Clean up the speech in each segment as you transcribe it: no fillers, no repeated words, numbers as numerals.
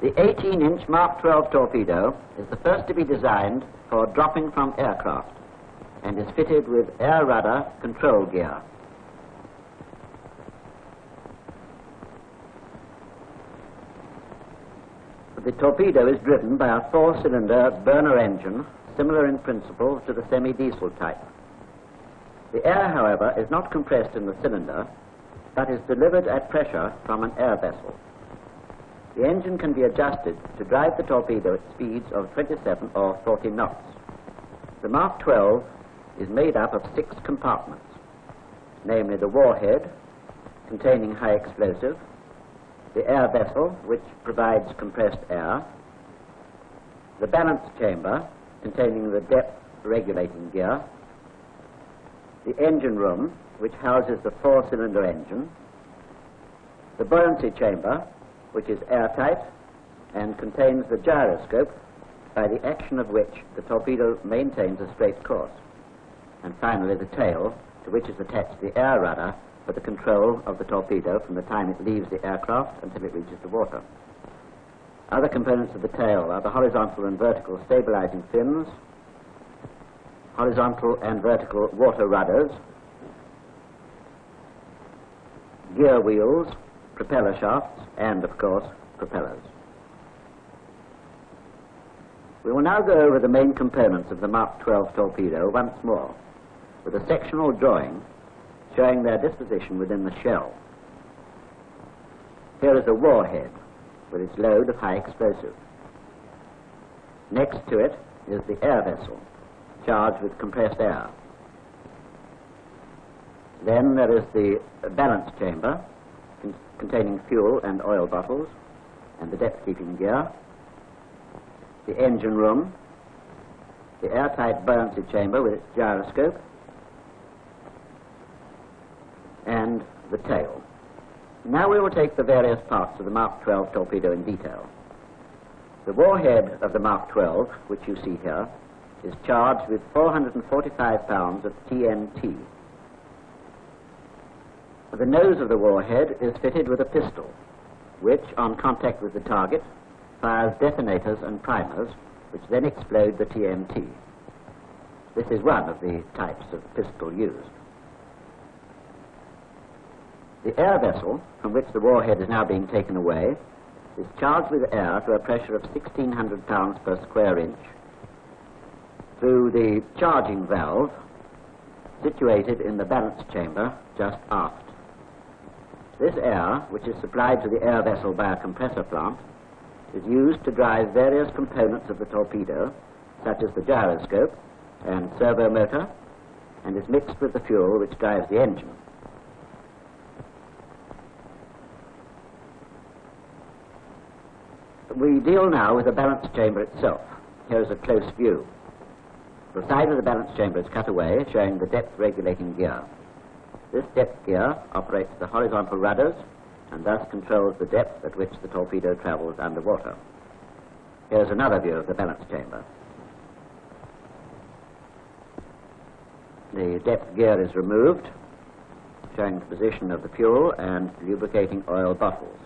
The 18-inch Mark 12 torpedo is the first to be designed for dropping from aircraft and is fitted with air rudder control gear. The torpedo is driven by a 4-cylinder burner engine similar in principle to the semi-diesel type. The air, however, is not compressed in the cylinder, but is delivered at pressure from an air vessel. The engine can be adjusted to drive the torpedo at speeds of 27 or 40 knots. The Mark 12 is made up of 6 compartments, namely the warhead, containing high explosive, the air vessel, which provides compressed air, the balance chamber, containing the depth regulating gear, the engine room, which houses the 4-cylinder engine, the buoyancy chamber, which is airtight and contains the gyroscope, by the action of which the torpedo maintains a straight course, and finally the tail, to which is attached the air rudder for the control of the torpedo from the time it leaves the aircraft until it reaches the water. Other components of the tail are the horizontal and vertical stabilizing fins, horizontal and vertical water rudders, gear wheels, propeller shafts, and, of course, propellers. We will now go over the main components of the Mark 12 torpedo once more, with a sectional drawing showing their disposition within the shell. Here is a warhead with its load of high explosive. Next to it is the air vessel, charged with compressed air. Then there is the balance chamber, containing fuel and oil bottles, and the depth-keeping gear, the engine room, the airtight buoyancy chamber with its gyroscope, and the tail. Now we will take the various parts of the Mark 12 torpedo in detail. The warhead of the Mark 12, which you see here, is charged with 445 pounds of TNT. The nose of the warhead is fitted with a pistol, which, on contact with the target, fires detonators and primers, which then explode the TNT. This is one of the types of pistol used. The air vessel, from which the warhead is now being taken away, is charged with air to a pressure of 1,600 pounds per square inch through the charging valve situated in the balance chamber just aft. This air, which is supplied to the air vessel by a compressor plant, is used to drive various components of the torpedo, such as the gyroscope and servo motor, and is mixed with the fuel which drives the engine. We deal now with the balance chamber itself. Here is a close view. The side of the balance chamber is cut away, showing the depth regulating gear. This depth gear operates the horizontal rudders and thus controls the depth at which the torpedo travels underwater. Here's another view of the balance chamber. The depth gear is removed, showing the position of the fuel and lubricating oil bottles.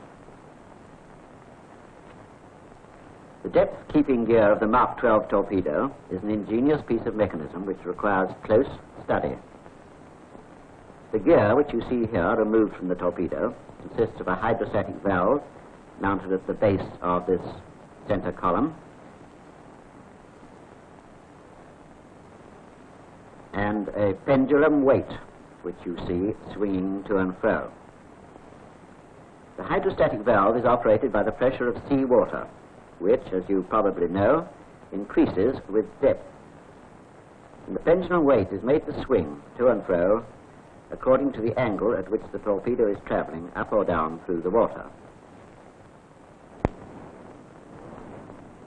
The depth-keeping gear of the Mark 12 torpedo is an ingenious piece of mechanism which requires close study. The gear, which you see here removed from the torpedo, consists of a hydrostatic valve mounted at the base of this center column and a pendulum weight, which you see swinging to and fro. The hydrostatic valve is operated by the pressure of sea water, which, as you probably know, increases with depth. And the pendulum weight is made to swing to and fro according to the angle at which the torpedo is traveling up or down through the water.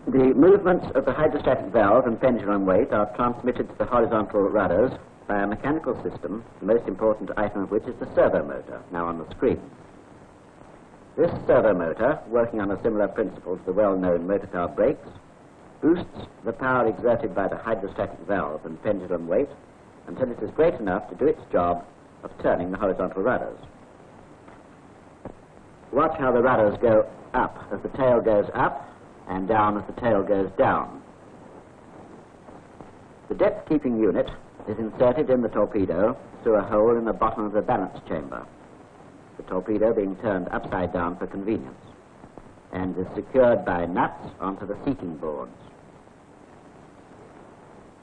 The movements of the hydrostatic valve and pendulum weight are transmitted to the horizontal rudders by a mechanical system, the most important item of which is the servo motor, now on the screen. This servo motor, working on a similar principle to the well-known motor car brakes, boosts the power exerted by the hydrostatic valve and pendulum weight until it is great enough to do its job of turning the horizontal rudders. Watch how the rudders go up as the tail goes up and down as the tail goes down. The depth-keeping unit is inserted in the torpedo through a hole in the bottom of the balance chamber, the torpedo being turned upside down for convenience, and is secured by nuts onto the seating boards.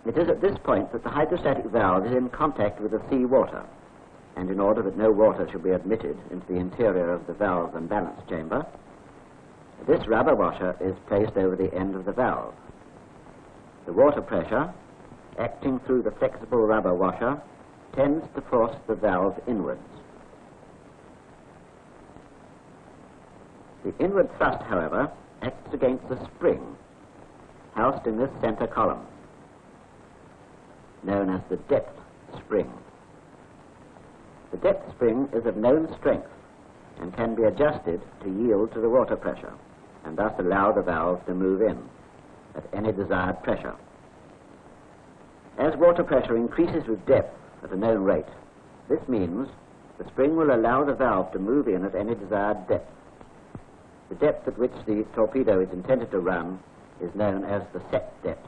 It is at this point that the hydrostatic valve is in contact with the sea water, and in order that no water should be admitted into the interior of the valve and balance chamber, this rubber washer is placed over the end of the valve. The water pressure, acting through the flexible rubber washer, tends to force the valve inwards. The inward thrust, however, acts against the spring housed in this center column, known as the depth spring. The depth spring is of known strength and can be adjusted to yield to the water pressure and thus allow the valve to move in at any desired pressure. As water pressure increases with depth at a known rate, this means the spring will allow the valve to move in at any desired depth. The depth at which the torpedo is intended to run is known as the set depth.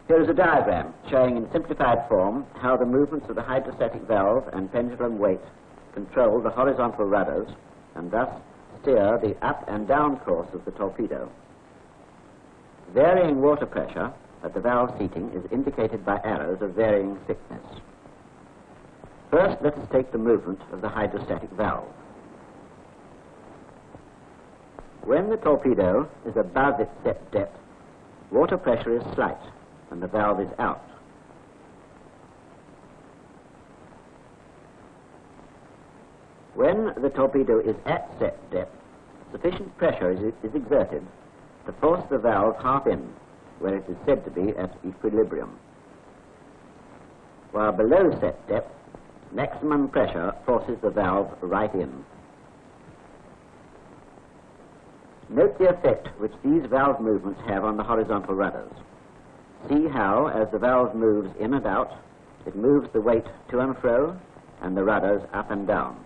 Here is a diagram showing in simplified form how the movements of the hydrostatic valve and pendulum weight control the horizontal rudders and thus steer the up and down course of the torpedo. Varying water pressure at the valve seating is indicated by arrows of varying thickness. First, let us take the movement of the hydrostatic valve. When the torpedo is above its set depth, water pressure is slight and the valve is out. When the torpedo is at set depth, sufficient pressure is exerted to force the valve half in, where it is said to be at equilibrium. While below set depth, maximum pressure forces the valve right in. Note the effect which these valve movements have on the horizontal rudders. See how, as the valve moves in and out, it moves the weight to and fro and the rudders up and down.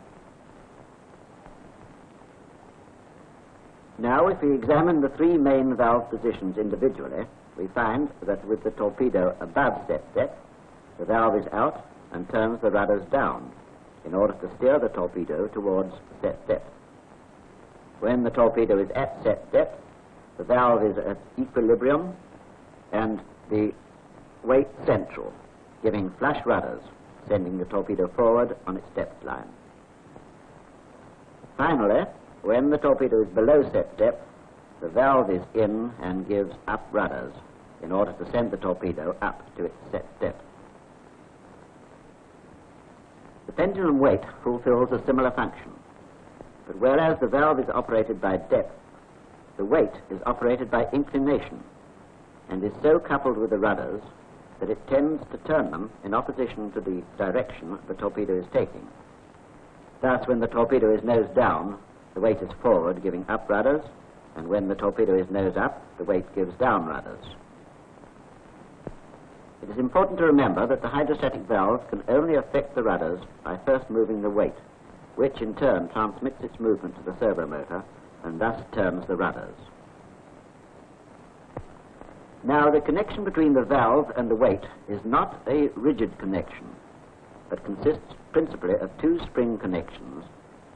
Now, if we examine the three main valve positions individually, we find that with the torpedo above set depth, the valve is out and turns the rudders down in order to steer the torpedo towards set depth. When the torpedo is at set depth, the valve is at equilibrium and the weight central, giving flush rudders, sending the torpedo forward on its depth line. Finally, when the torpedo is below set depth, the valve is in and gives up rudders in order to send the torpedo up to its set depth. The pendulum weight fulfills a similar function, but whereas the valve is operated by depth, the weight is operated by inclination and is so coupled with the rudders that it tends to turn them in opposition to the direction the torpedo is taking. Thus, when the torpedo is nose down, the weight is forward, giving up rudders, and when the torpedo is nose up, the weight gives down rudders. It is important to remember that the hydrostatic valve can only affect the rudders by first moving the weight, which in turn transmits its movement to the servomotor and thus turns the rudders. Now, the connection between the valve and the weight is not a rigid connection, but consists principally of two spring connections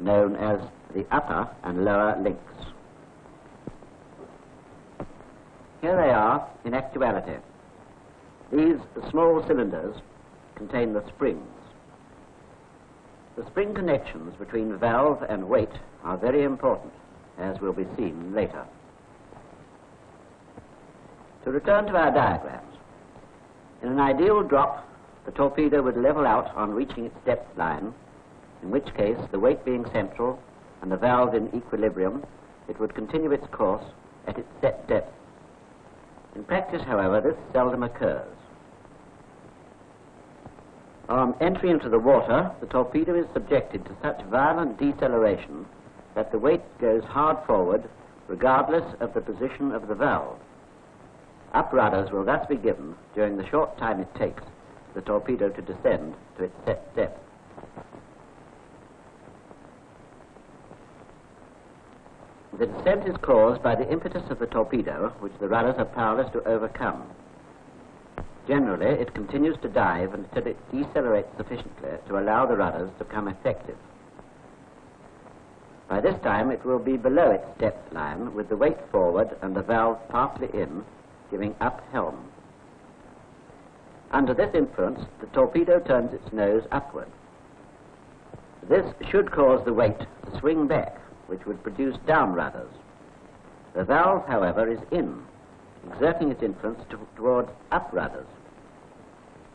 known as the upper and lower links. Here they are in actuality. These small cylinders contain the springs. The spring connections between valve and weight are very important, as will be seen later. To return to our diagrams, in an ideal drop, the torpedo would level out on reaching its depth line, in which case, the weight being central and the valve in equilibrium, it would continue its course at its set depth. In practice, however, this seldom occurs. On entry into the water, the torpedo is subjected to such violent deceleration that the weight goes hard forward regardless of the position of the valve. Up rudders will thus be given during the short time it takes the torpedo to descend to its set depth. The descent is caused by the impetus of the torpedo, which the rudders are powerless to overcome. Generally, it continues to dive until it decelerates sufficiently to allow the rudders to become effective. By this time, it will be below its depth line, with the weight forward and the valve partly in, giving up helm. Under this influence, the torpedo turns its nose upward. This should cause the weight to swing back, which would produce down rudders. The valve, however, is in, exerting its influence towards up rudders.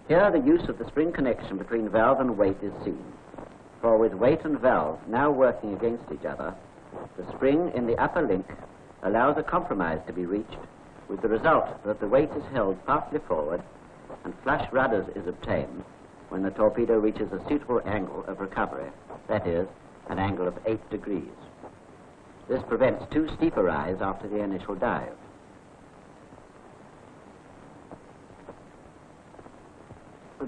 Here the use of the spring connection between valve and weight is seen, for with weight and valve now working against each other, the spring in the upper link allows a compromise to be reached, with the result that the weight is held partly forward and flush rudders is obtained when the torpedo reaches a suitable angle of recovery, that is, an angle of 8 degrees. This prevents too steep a rise after the initial dive.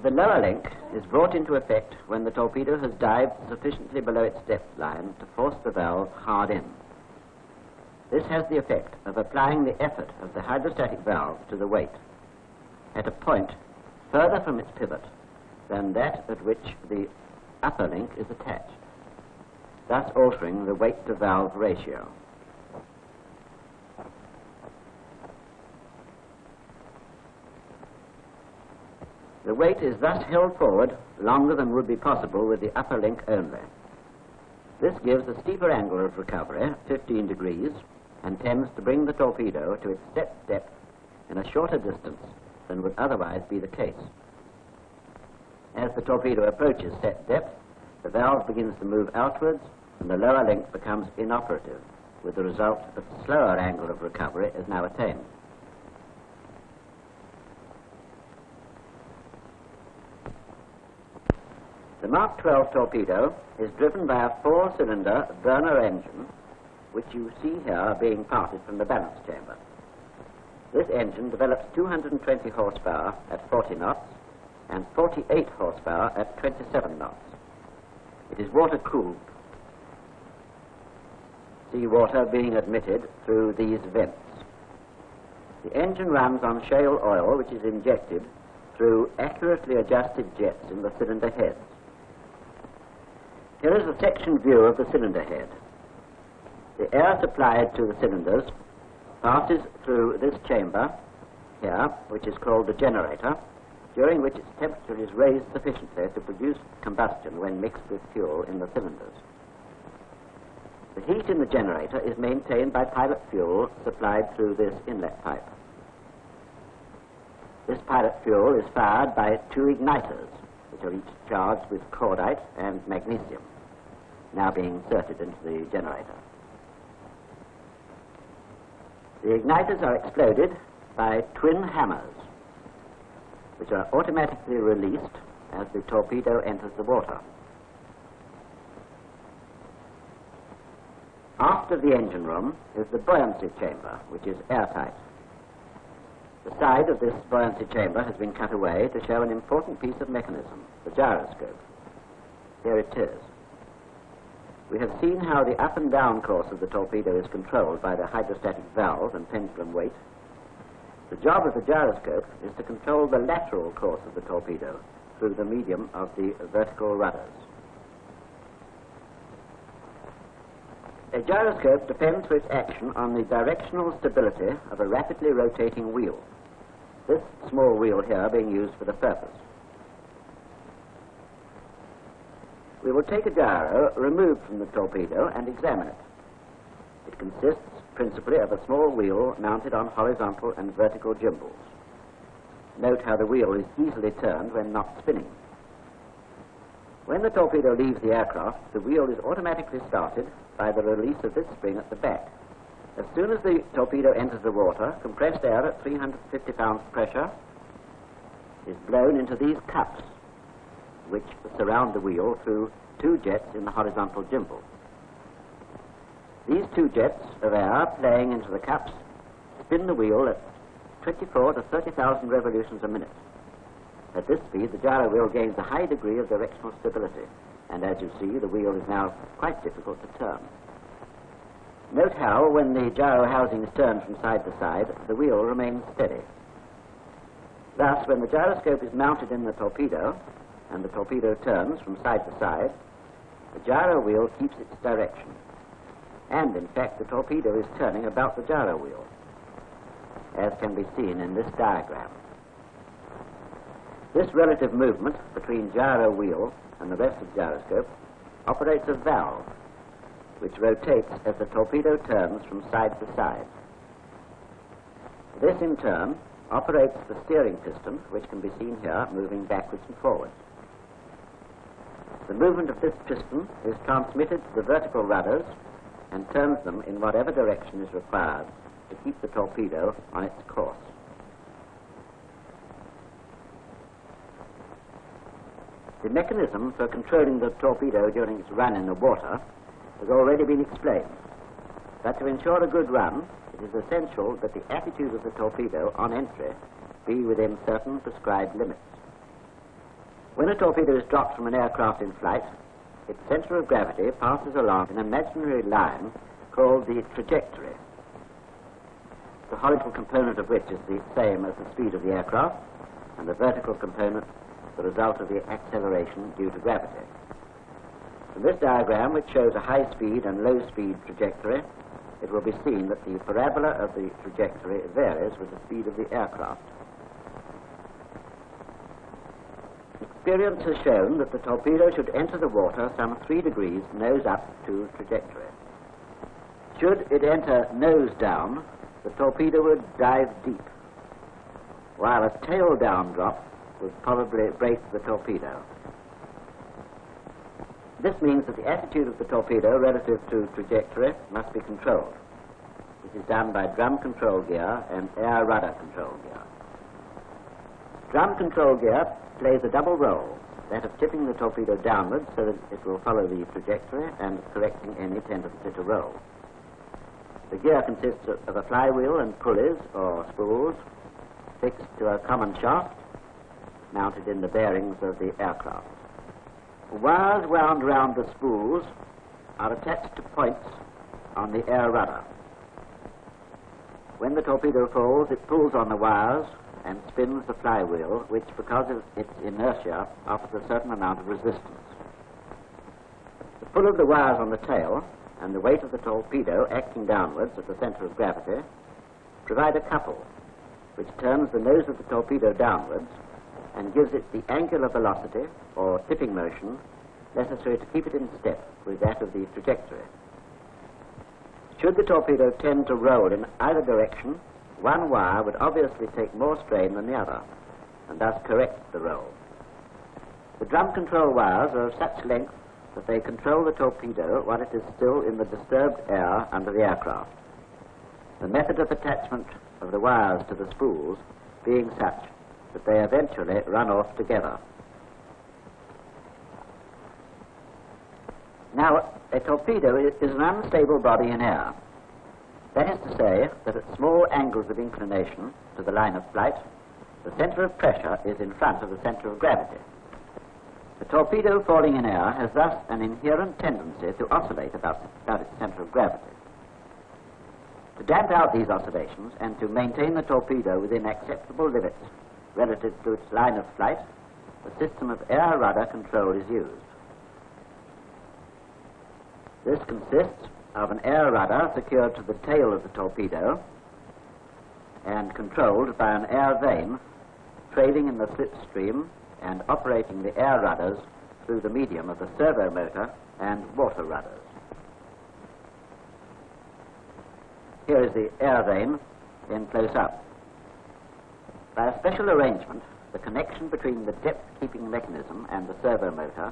The lower link is brought into effect when the torpedo has dived sufficiently below its depth line to force the valve hard in. This has the effect of applying the effort of the hydrostatic valve to the weight at a point further from its pivot than that at which the upper link is attached, thus altering the weight-to-valve ratio. The weight is thus held forward longer than would be possible with the upper link only. This gives a steeper angle of recovery, 15 degrees, and tends to bring the torpedo to its set depth in a shorter distance than would otherwise be the case. As the torpedo approaches set depth, the valve begins to move outwards and the lower link becomes inoperative, with the result that a slower angle of recovery is now attained. The Mark 12 torpedo is driven by a 4-cylinder burner engine, which you see here being parted from the balance chamber. This engine develops 220 horsepower at 40 knots and 48 horsepower at 27 knots. It is water-cooled, seawater being admitted through these vents. The engine runs on shale oil, which is injected through accurately adjusted jets in the cylinder heads. Here is a section view of the cylinder head. The air supplied to the cylinders passes through this chamber here, which is called the generator, during which its temperature is raised sufficiently to produce combustion when mixed with fuel in the cylinders. The heat in the generator is maintained by pilot fuel supplied through this inlet pipe. This pilot fuel is fired by 2 igniters, which are each charged with cordite and magnesium, now being inserted into the generator. The igniters are exploded by twin hammers, which are automatically released as the torpedo enters the water. After the engine room is the buoyancy chamber, which is airtight. The side of this buoyancy chamber has been cut away to show an important piece of mechanism, the gyroscope. Here it is. We have seen how the up and down course of the torpedo is controlled by the hydrostatic valve and pendulum weight. The job of the gyroscope is to control the lateral course of the torpedo through the medium of the vertical rudders. A gyroscope depends for its action on the directional stability of a rapidly rotating wheel, this small wheel here being used for the purpose. We will take a gyro removed from the torpedo and examine it. It consists principally of a small wheel mounted on horizontal and vertical gimbals. Note how the wheel is easily turned when not spinning. When the torpedo leaves the aircraft, the wheel is automatically started by the release of this spring at the back. As soon as the torpedo enters the water, compressed air at 350 pounds pressure is blown into these cups, which surround the wheel through 2 jets in the horizontal gimbal. These 2 jets of air playing into the cups spin the wheel at 24 to 30,000 revolutions a minute. At this speed, the gyro wheel gains a high degree of directional stability, and as you see, the wheel is now quite difficult to turn. Note how, when the gyro housing is turned from side to side, the wheel remains steady. Thus, when the gyroscope is mounted in the torpedo, and the torpedo turns from side to side, the gyro wheel keeps its direction. And, in fact, the torpedo is turning about the gyro wheel, as can be seen in this diagram. This relative movement between gyro wheel and the rest of the gyroscope operates a valve, which rotates as the torpedo turns from side to side. This, in turn, operates the steering piston, which can be seen here moving backwards and forwards. The movement of this piston is transmitted to the vertical rudders and turns them in whatever direction is required to keep the torpedo on its course. The mechanism for controlling the torpedo during its run in the water has already been explained. But to ensure a good run, it is essential that the attitude of the torpedo on entry be within certain prescribed limits. When a torpedo is dropped from an aircraft in flight, its center of gravity passes along an imaginary line called the trajectory, the horizontal component of which is the same as the speed of the aircraft, and the vertical component the result of the acceleration due to gravity. From this diagram, which shows a high-speed and low-speed trajectory, it will be seen that the parabola of the trajectory varies with the speed of the aircraft. Experience has shown that the torpedo should enter the water some 3 degrees nose up to trajectory. Should it enter nose down, the torpedo would dive deep, while a tail down drop would probably break the torpedo. This means that the attitude of the torpedo relative to trajectory must be controlled. This is done by drum control gear and air rudder control gear. Drum control gear plays a double role, that of tipping the torpedo downwards so that it will follow the trajectory and correcting any tendency to roll. The gear consists of a flywheel and pulleys or spools fixed to a common shaft mounted in the bearings of the aircraft. Wires wound round the spools are attached to points on the air rudder. When the torpedo falls, it pulls on the wires and spins the flywheel, which, because of its inertia, offers a certain amount of resistance. The pull of the wires on the tail and the weight of the torpedo acting downwards at the center of gravity provide a couple which turns the nose of the torpedo downwards and gives it the angular velocity, or tipping motion, necessary to keep it in step with that of the trajectory. Should the torpedo tend to roll in either direction, one wire would obviously take more strain than the other, and thus correct the roll. The drum control wires are of such length that they control the torpedo while it is still in the disturbed air under the aircraft, the method of attachment of the wires to the spools being such that they eventually run off together. Now, a torpedo is an unstable body in air. That is to say that at small angles of inclination to the line of flight, the center of pressure is in front of the center of gravity. The torpedo falling in air has thus an inherent tendency to oscillate about its center of gravity. To damp out these oscillations and to maintain the torpedo within acceptable limits relative to its line of flight, a system of air rudder control is used. This consists of an air rudder secured to the tail of the torpedo and controlled by an air vane trailing in the slipstream and operating the air rudders through the medium of the servo motor and water rudders. Here is the air vane in close-up. By a special arrangement, the connection between the depth-keeping mechanism and the servo motor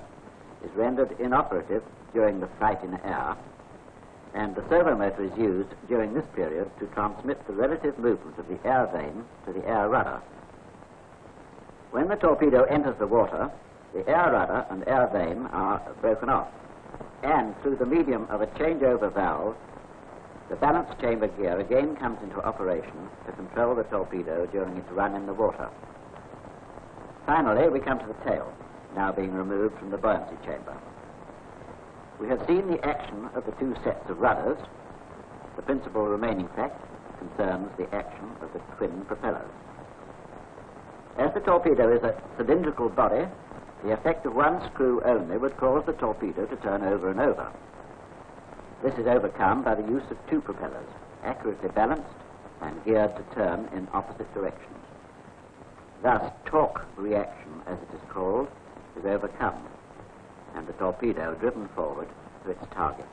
is rendered inoperative during the flight in air, and the servo motor is used during this period to transmit the relative movement of the air vane to the air rudder. When the torpedo enters the water, the air rudder and air vane are broken off, and through the medium of a changeover valve, the balance chamber gear again comes into operation to control the torpedo during its run in the water. Finally, we come to the tail, now being removed from the buoyancy chamber. We have seen the action of the two sets of rudders, The principal remaining fact concerns the action of the twin propellers. As the torpedo is a cylindrical body, the effect of one screw only would cause the torpedo to turn over and over. This is overcome by the use of two propellers, accurately balanced and geared to turn in opposite directions. Thus, torque reaction, as it is called, is overcome, and the torpedo driven forward to its target.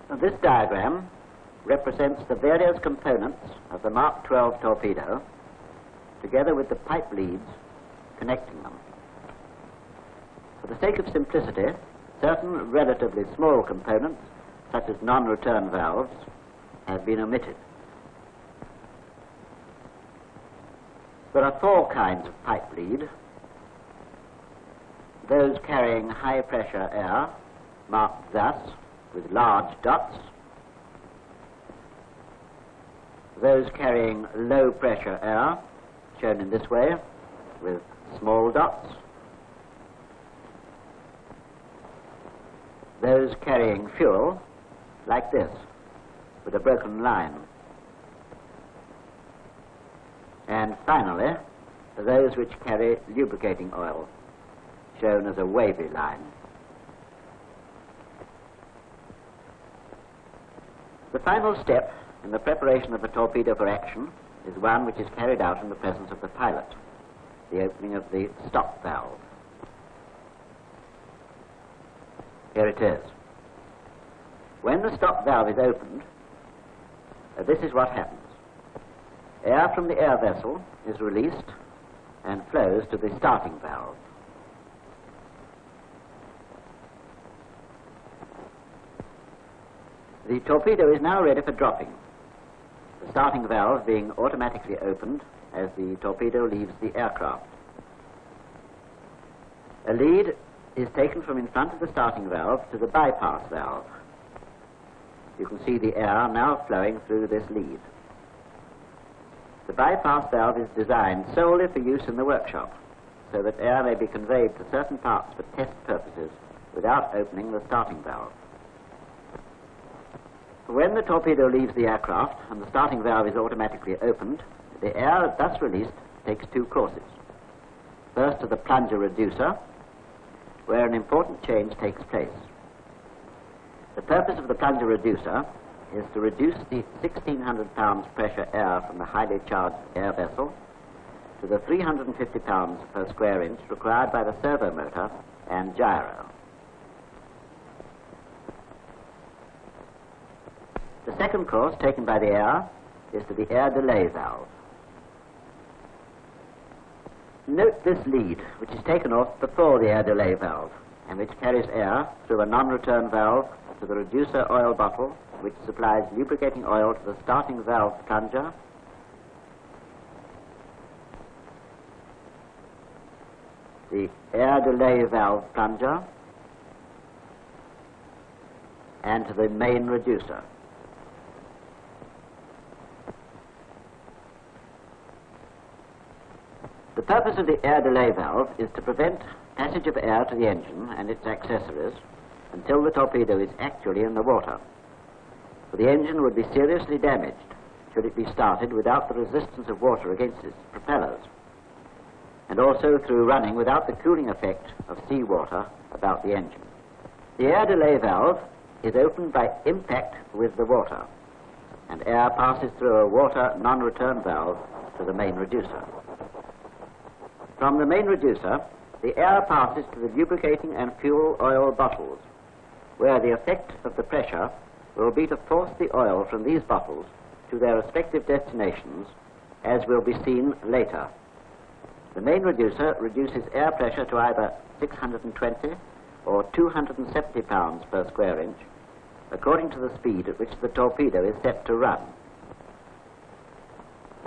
Now, this diagram represents the various components of the Mark 12 torpedo, together with the pipe leads connecting them. For the sake of simplicity, certain relatively small components, such as non-return valves, have been omitted. There are four kinds of pipe lead. Those carrying high-pressure air, marked thus with large dots. Those carrying low-pressure air, shown in this way, with small dots. Those carrying fuel, like this, with a broken line. And finally, those which carry lubricating oil, shown as a wavy line. The final step in the preparation of a torpedo for action is one which is carried out in the presence of the pilot, the opening of the stop valve. Here it is. When the stop valve is opened, this is what happens. Air from the air vessel is released and flows to the starting valve. The torpedo is now ready for dropping, the starting valve being automatically opened as the torpedo leaves the aircraft. A lead is taken from in front of the starting valve to the bypass valve. You can see the air now flowing through this lead. The bypass valve is designed solely for use in the workshop, so that air may be conveyed to certain parts for test purposes without opening the starting valve. When the torpedo leaves the aircraft and the starting valve is automatically opened, the air thus released takes two courses. First to the plunger reducer, where an important change takes place. The purpose of the plunger reducer is to reduce the 1,600 pounds pressure air from the highly charged air vessel to the 350 pounds per square inch required by the servo motor and gyro. The second course taken by the air is to the air delay valve. Note this lead, which is taken off before the air delay valve, and which carries air through a non-return valve to the reducer oil bottle, which supplies lubricating oil to the starting valve plunger, the air delay valve plunger, and to the main reducer. The purpose of the air delay valve is to prevent passage of air to the engine and its accessories until the torpedo is actually in the water. For the engine would be seriously damaged should it be started without the resistance of water against its propellers, and also through running without the cooling effect of seawater about the engine. The air delay valve is opened by impact with the water, and air passes through a water non-return valve to the main reducer. From the main reducer, the air passes to the lubricating and fuel oil bottles, where the effect of the pressure will be to force the oil from these bottles to their respective destinations, as will be seen later. The main reducer reduces air pressure to either 620 or 270 pounds per square inch, according to the speed at which the torpedo is set to run.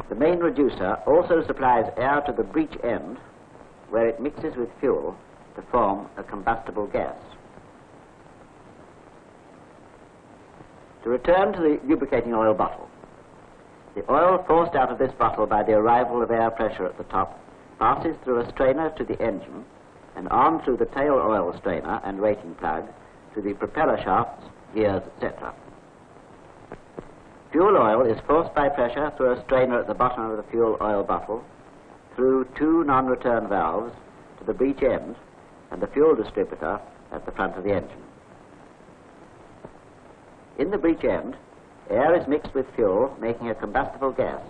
The main reducer also supplies air to the breech end, where it mixes with fuel to form a combustible gas. To return to the lubricating oil bottle, The oil forced out of this bottle by the arrival of air pressure at the top passes through a strainer to the engine and on through the tail oil strainer and rating plug to the propeller shafts, gears, etc. Fuel oil is forced by pressure through a strainer at the bottom of the fuel oil bottle, through two non-return valves to the breech end and the fuel distributor at the front of the engine. In the breech end, air is mixed with fuel, making a combustible gas,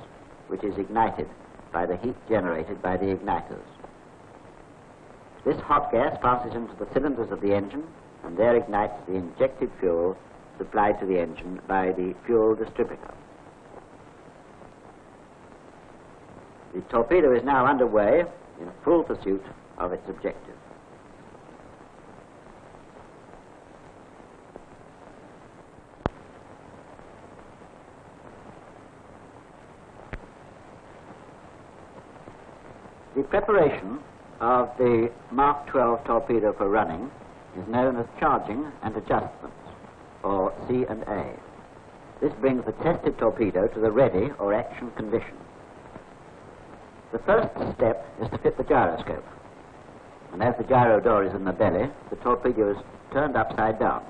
which is ignited by the heat generated by the igniters. This hot gas passes into the cylinders of the engine and there ignites the injected fuel supplied to the engine by the fuel distributor. The torpedo is now underway in full pursuit of its objective. The preparation of the Mark 12 torpedo for running is known as charging and adjustments, or C&A. This brings the tested torpedo to the ready or action condition. The first step is to fit the gyroscope, and as the gyro door is in the belly, the torpedo is turned upside down.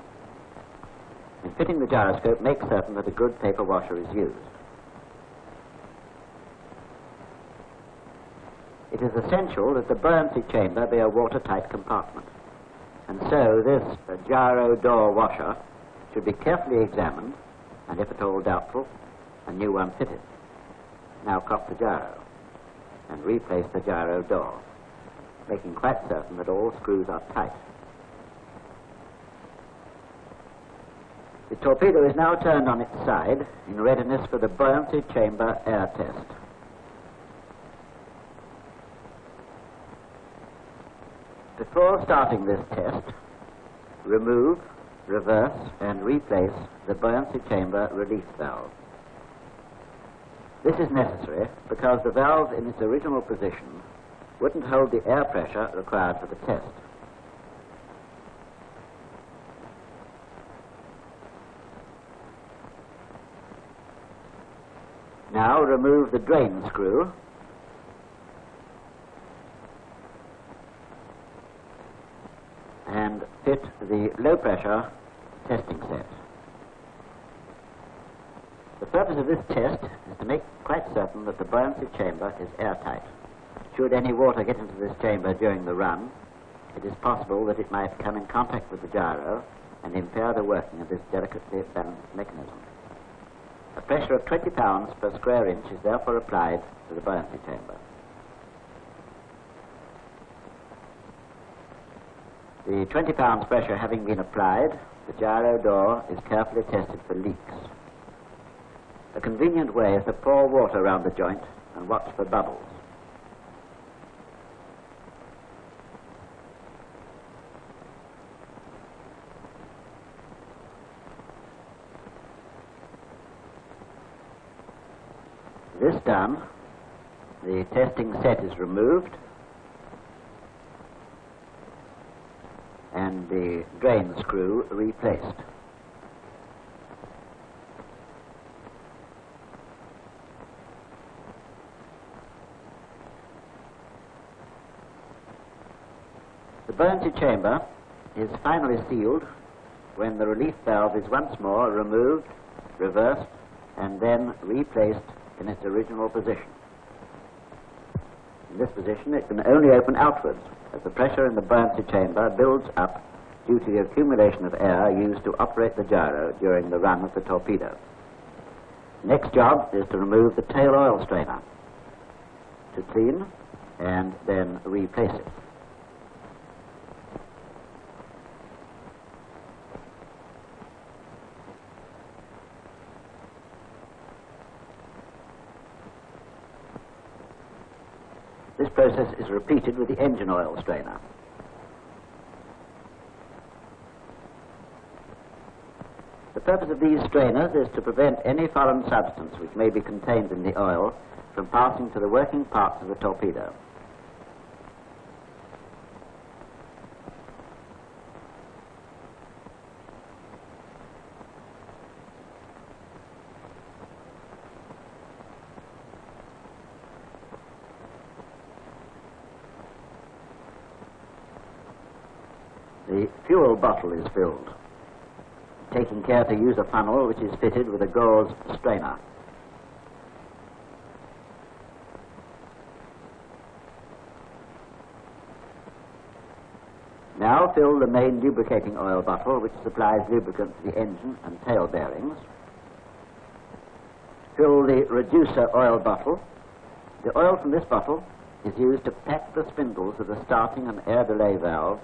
In fitting the gyroscope, make certain that a good paper washer is used. It is essential that the buoyancy chamber be a watertight compartment, and so this gyro door washer should be carefully examined, and if at all doubtful, a new one fitted. Now cock the gyro and replace the gyro door, making quite certain that all screws are tight. The torpedo is now turned on its side in readiness for the buoyancy chamber air test. Before starting this test, remove, reverse, and replace the buoyancy chamber release valve. This is necessary because the valve in its original position wouldn't hold the air pressure required for the test. Now remove the drain screw and fit the low pressure testing set. The purpose of this test is to make quite certain that the buoyancy chamber is airtight. Should any water get into this chamber during the run, it is possible that it might come in contact with the gyro and impair the working of this delicately balanced mechanism. A pressure of 20 pounds per square inch is therefore applied to the buoyancy chamber. The 20 pounds pressure having been applied, the gyro door is carefully tested for leaks. A convenient way is to pour water around the joint and watch for bubbles. This done, the testing set is removed and the drain screw replaced. The buoyancy chamber is finally sealed when the relief valve is once more removed, reversed, and then replaced in its original position. In this position, it can only open outwards as the pressure in the buoyancy chamber builds up due to the accumulation of air used to operate the gyro during the run of the torpedo. The next job is to remove the tail oil strainer, to clean and then replace it. This process is repeated with the engine oil strainer. The purpose of these strainers is to prevent any foreign substance which may be contained in the oil from passing to the working parts of the torpedo. the fuel bottle is filled, taking care to use a funnel which is fitted with a gauze strainer. Now fill the main lubricating oil bottle, which supplies lubricant to the engine and tail bearings. Fill the reducer oil bottle. The oil from this bottle is used to pack the spindles of the starting and air delay valves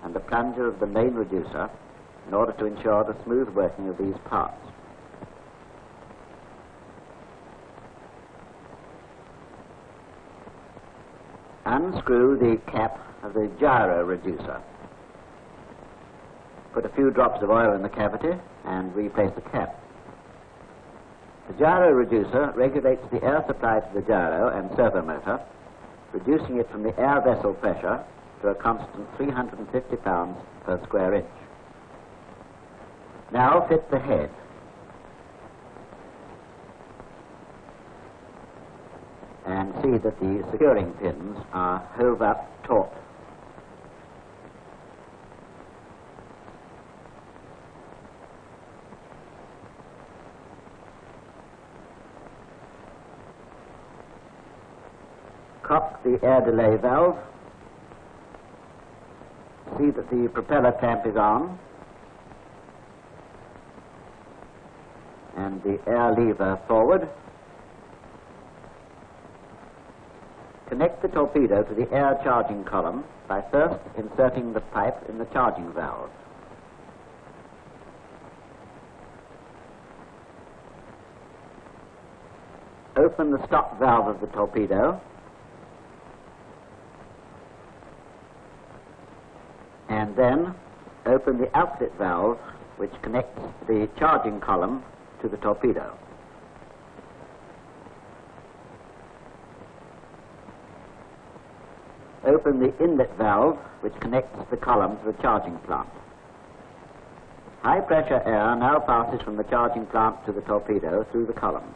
and the plunger of the main reducer in order to ensure the smooth working of these parts. Unscrew the cap of the gyro reducer. Put a few drops of oil in the cavity and replace the cap. The gyro reducer regulates the air supply to the gyro and servo motor, reducing it from the air vessel pressure to a constant 350 pounds per square inch. Now fit the head. And see that the securing pins are hove up taut. Cock the air delay valve. See that the propeller clamp is on and the air lever forward. Connect the torpedo to the air charging column by first inserting the pipe in the charging valve. Open the stop valve of the torpedo and then open the outlet valve which connects the charging column to the torpedo. Open the inlet valve which connects the column to the charging plant. High pressure air now passes from the charging plant to the torpedo through the column.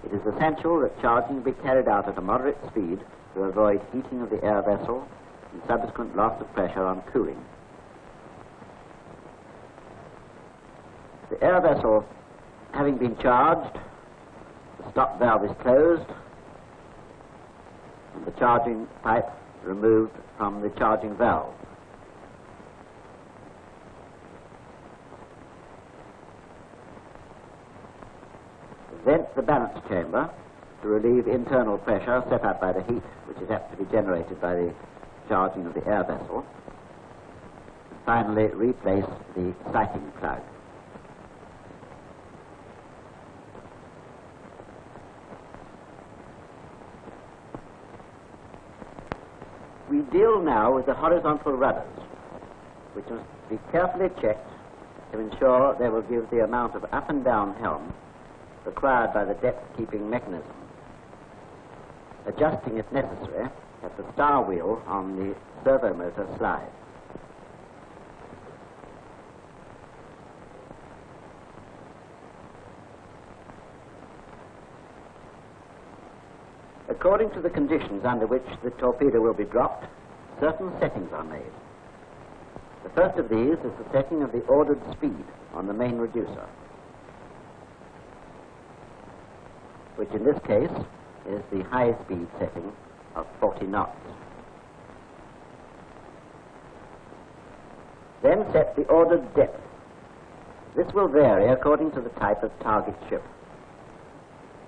It is essential that charging be carried out at a moderate speed to avoid heating of the air vessel and subsequent loss of pressure on cooling. The air vessel having been charged, the stop valve is closed and the charging pipe removed from the charging valve. Vent the balance chamber to relieve internal pressure set up by the heat which is apt to be generated by the charging of the air vessel. Finally, replace the sighting plug. We deal now with the horizontal rudders, which must be carefully checked to ensure they will give the amount of up and down helm required by the depth-keeping mechanism, adjusting if necessary at the star wheel on the servo motor slide. According to the conditions under which the torpedo will be dropped, certain settings are made. The first of these is the setting of the ordered speed on the main reducer, which in this case is the high speed setting of 40 knots. Then set the ordered depth. This will vary according to the type of target ship.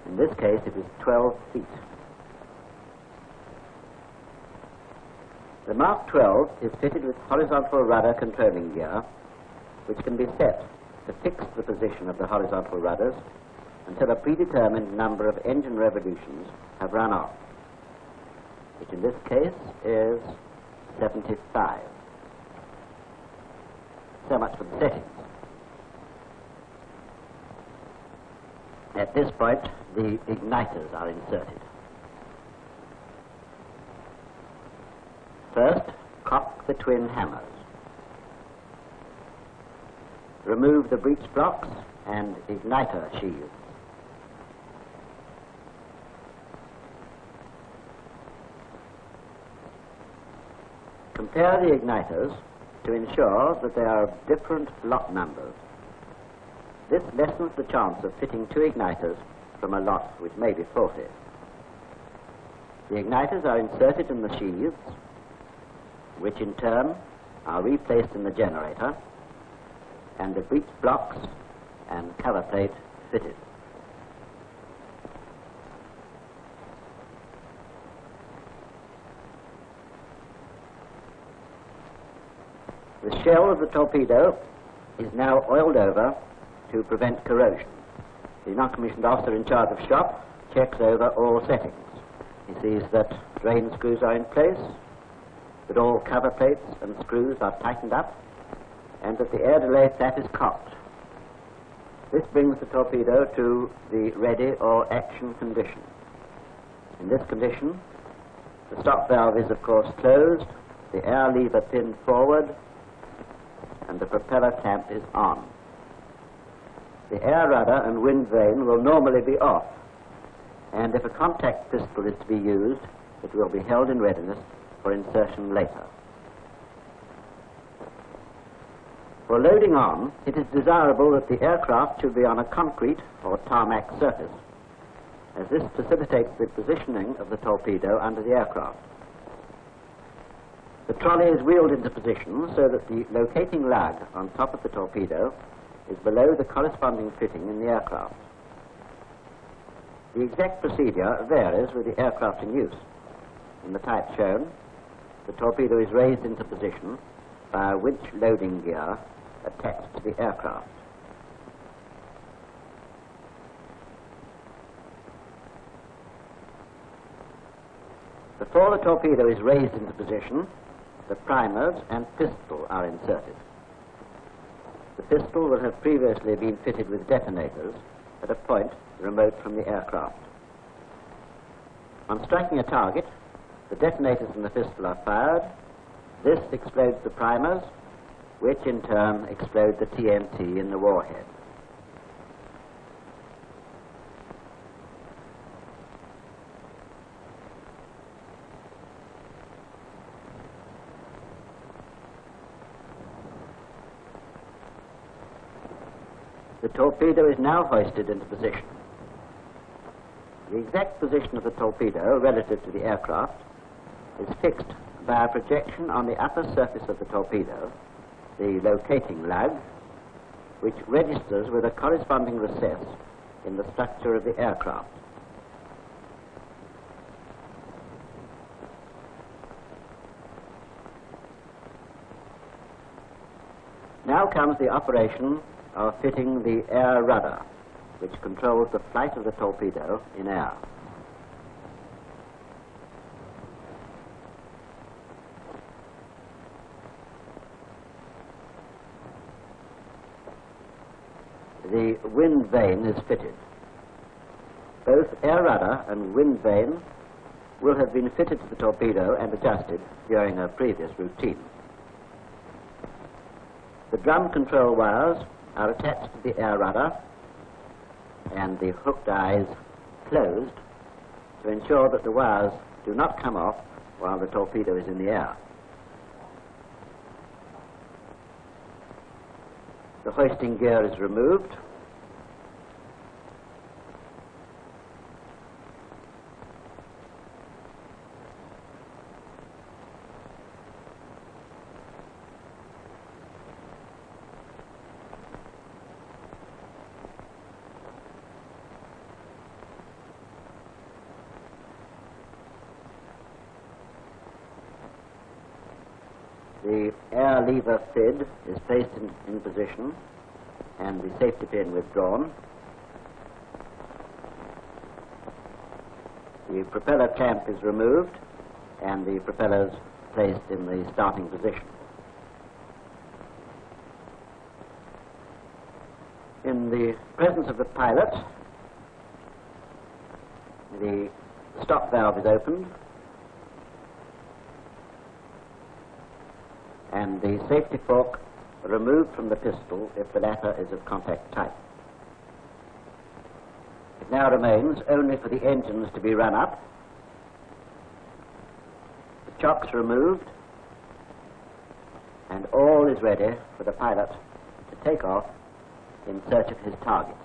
In this case it is 12 feet. The Mark 12 is fitted with horizontal rudder controlling gear, which can be set to fix the position of the horizontal rudders until a predetermined number of engine revolutions have run off, which in this case is 75. So much for the settings. At this point, the igniters are inserted. First, cock the twin hammers. Remove the breech blocks and igniter sheaths. Compare the igniters to ensure that they are of different lot numbers. This lessens the chance of fitting two igniters from a lot which may be faulty. The igniters are inserted in the sheaths, which in turn are replaced in the generator, and the breech blocks and cover plate fitted. The shell of the torpedo is now oiled over to prevent corrosion. The non-commissioned officer in charge of shop checks over all settings. He sees that drain screws are in place, that all cover plates and screws are tightened up, and that the air delay flat is cocked. This brings the torpedo to the ready or action condition. In this condition, the stop valve is of course closed, the air lever pinned forward, and the propeller clamp is on. The air rudder and wind vane will normally be off, and if a contact pistol is to be used, it will be held in readiness for insertion later. For loading on, it is desirable that the aircraft should be on a concrete or tarmac surface, as this facilitates the positioning of the torpedo under the aircraft. The trolley is wheeled into position so that the locating lug on top of the torpedo is below the corresponding fitting in the aircraft. The exact procedure varies with the aircraft in use. In the type shown, the torpedo is raised into position by a winch loading gear attached to the aircraft. Before the torpedo is raised into position, the primers and pistol are inserted. The pistol will have previously been fitted with detonators at a point remote from the aircraft. On striking a target, the detonators in the pistol are fired. This explodes the primers, which in turn explode the TNT in the warhead. The torpedo is now hoisted into position. The exact position of the torpedo relative to the aircraft is fixed by a projection on the upper surface of the torpedo, the locating lug, which registers with a corresponding recess in the structure of the aircraft. Now comes the operation of fitting the air rudder, which controls the flight of the torpedo in air. The wind vane is fitted. Both air rudder and wind vane will have been fitted to the torpedo and adjusted during a previous routine. The drum control wires are attached to the air rudder and the hooked eyes closed to ensure that the wires do not come off while the torpedo is in the air. The hoisting gear is removed. The air lever fid is placed in position and the safety pin withdrawn. The propeller clamp is removed and the propellers placed in the starting position. In the presence of the pilot, the stop valve is opened and the safety fork removed from the pistol if the latter is of contact type. It now remains only for the engines to be run up, the chocks removed, and all is ready for the pilot to take off in search of his target.